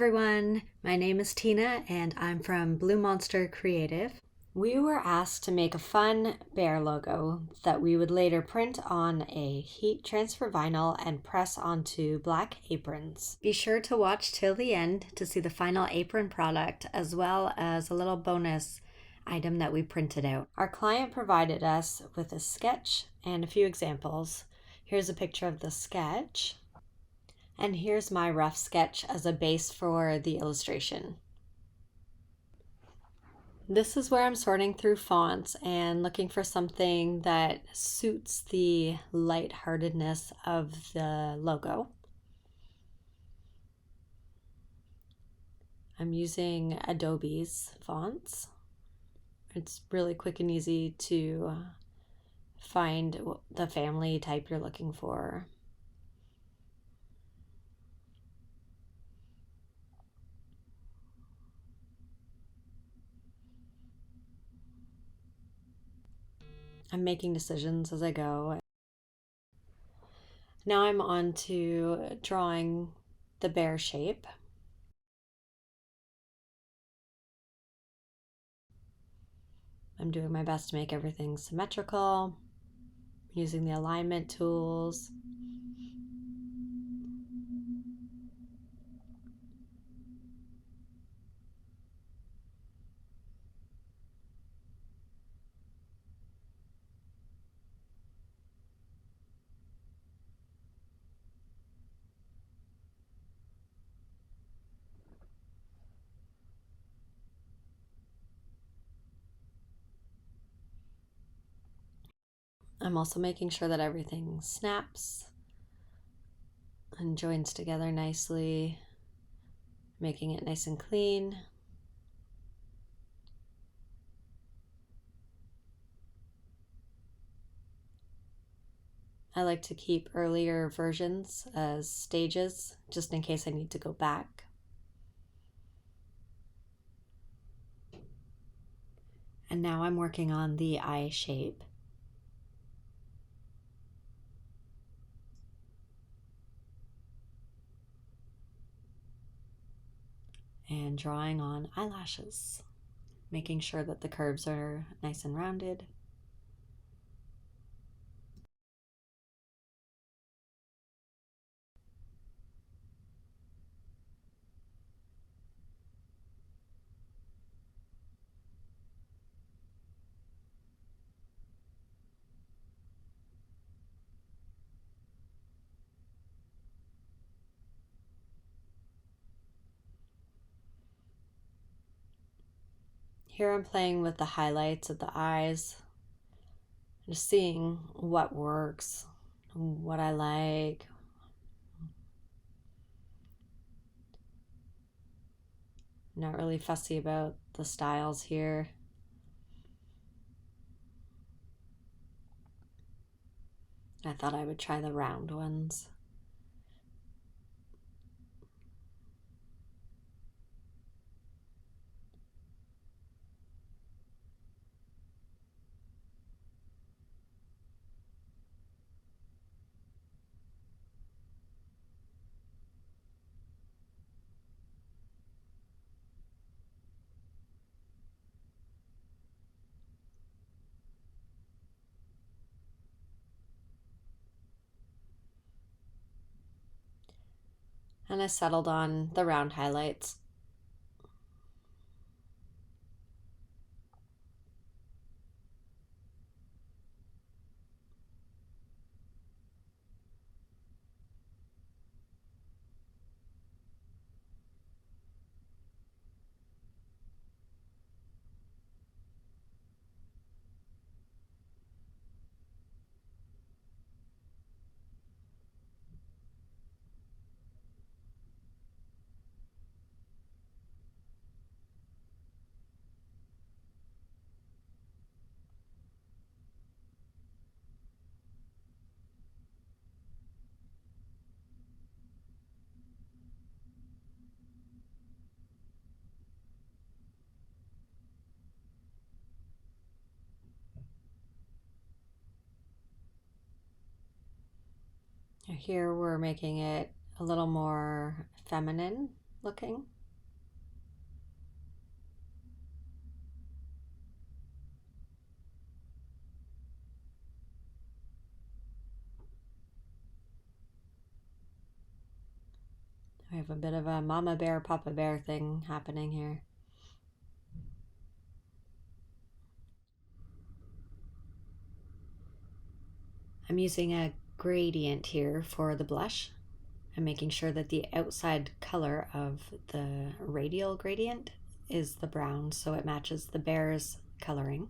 everyone, my name is Tina and I'm from Blue Monster Creative. We were asked to make a fun bear logo that we would later print on a heat transfer vinyl and press onto black aprons. Be sure to watch till the end to see the final apron product as well as a little bonus item that we printed out. Our client provided us with a sketch and a few examples. Here's a picture of the sketch. And here's my rough sketch as a base for the illustration. This is where I'm sorting through fonts and looking for something that suits the lightheartedness of the logo. I'm using Adobe's fonts. It's really quick and easy to find the family type you're looking for. I'm making decisions as I go. Now I'm on to drawing the bear shape. I'm doing my best to make everything symmetrical, using the alignment tools. I'm also making sure that everything snaps and joins together nicely, making it nice and clean. I like to keep earlier versions as stages, just in case I need to go back. And now I'm working on the eye shape. And drawing on eyelashes, making sure that the curves are nice and rounded. Here I'm playing with the highlights of the eyes, just seeing what works, what I like. Not really fussy about the styles here. I thought I would try the round ones. And I settled on the round highlights. Here we're making it a little more feminine looking. I have a bit of a mama bear, papa bear thing happening here. I'm using a gradient here for the blush. I'm making sure that the outside color of the radial gradient is the brown so it matches the bear's coloring.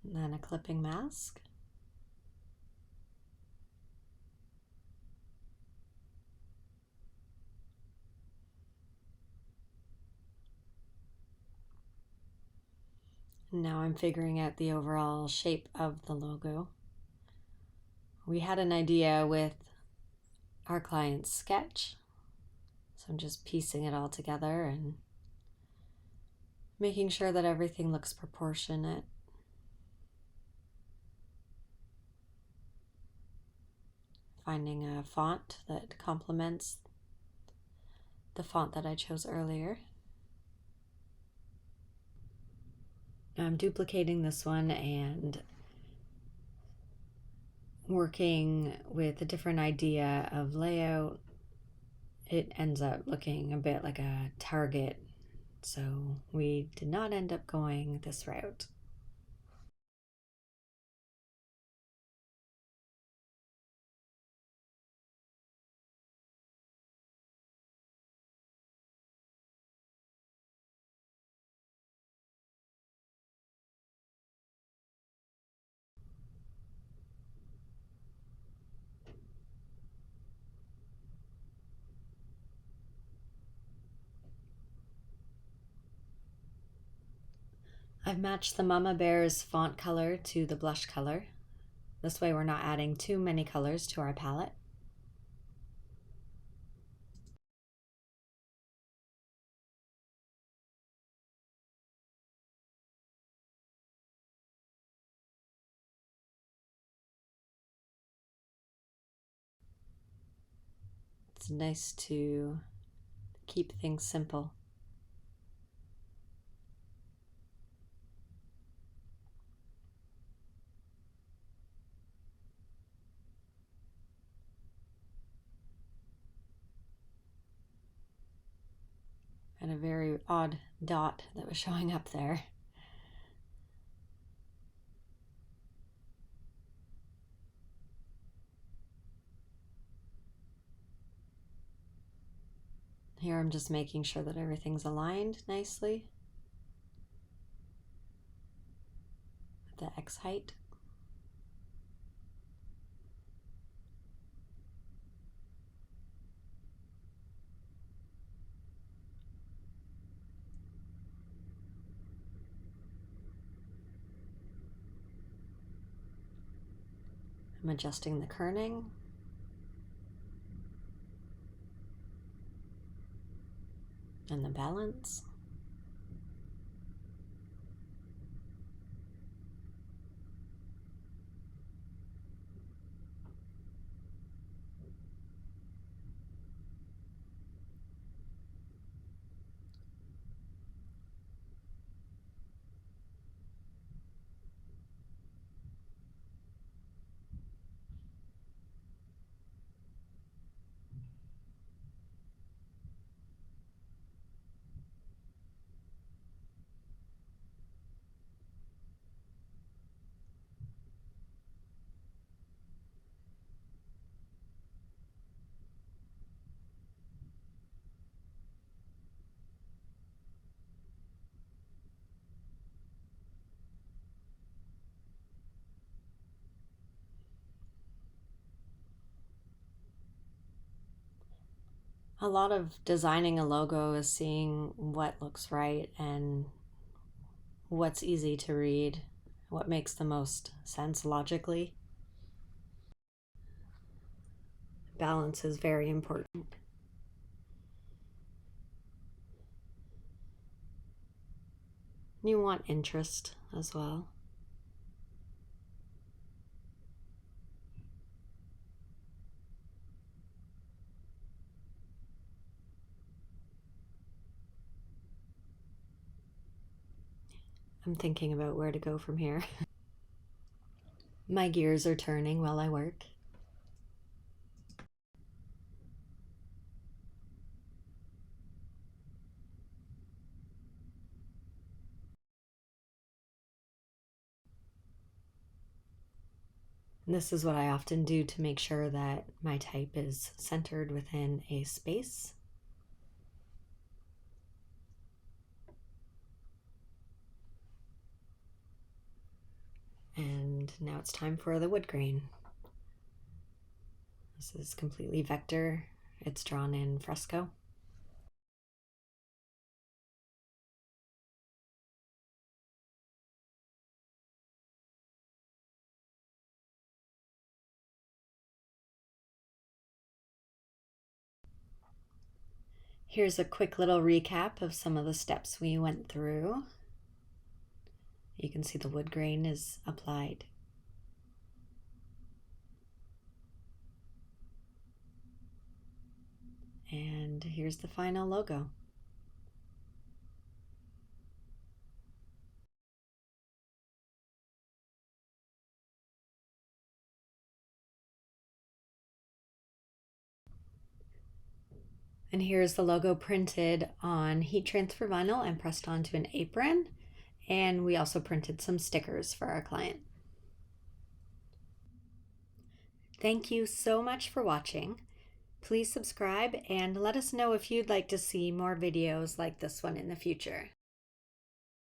And then a clipping mask. Now I'm figuring out the overall shape of the logo. We had an idea with our client's sketch, so I'm just piecing it all together and making sure that everything looks proportionate. Finding a font that complements the font that I chose earlier. I'm duplicating this one and working with a different idea of layout. It ends up looking a bit like a target, so we did not end up going this route. I've matched the Mama Bear's font color to the blush color. This way we're not adding too many colors to our palette. It's nice to keep things simple. And a very odd dot that was showing up there. Here I'm just making sure that everything's aligned nicely with the X height. I'm adjusting the kerning. And the balance. A lot of designing a logo is seeing what looks right and what's easy to read, what makes the most sense logically. Balance is very important. You want interest as well. I'm thinking about where to go from here. My gears are turning while I work. This is what I often do to make sure that my type is centered within a space. And now it's time for the wood grain. This is completely vector. It's drawn in fresco. Here's a quick little recap of some of the steps we went through. You can see the wood grain is applied. And here's the final logo. And here's the logo printed on heat transfer vinyl and pressed onto an apron. And we also printed some stickers for our client. Thank you so much for watching. Please subscribe and let us know if you'd like to see more videos like this one in the future.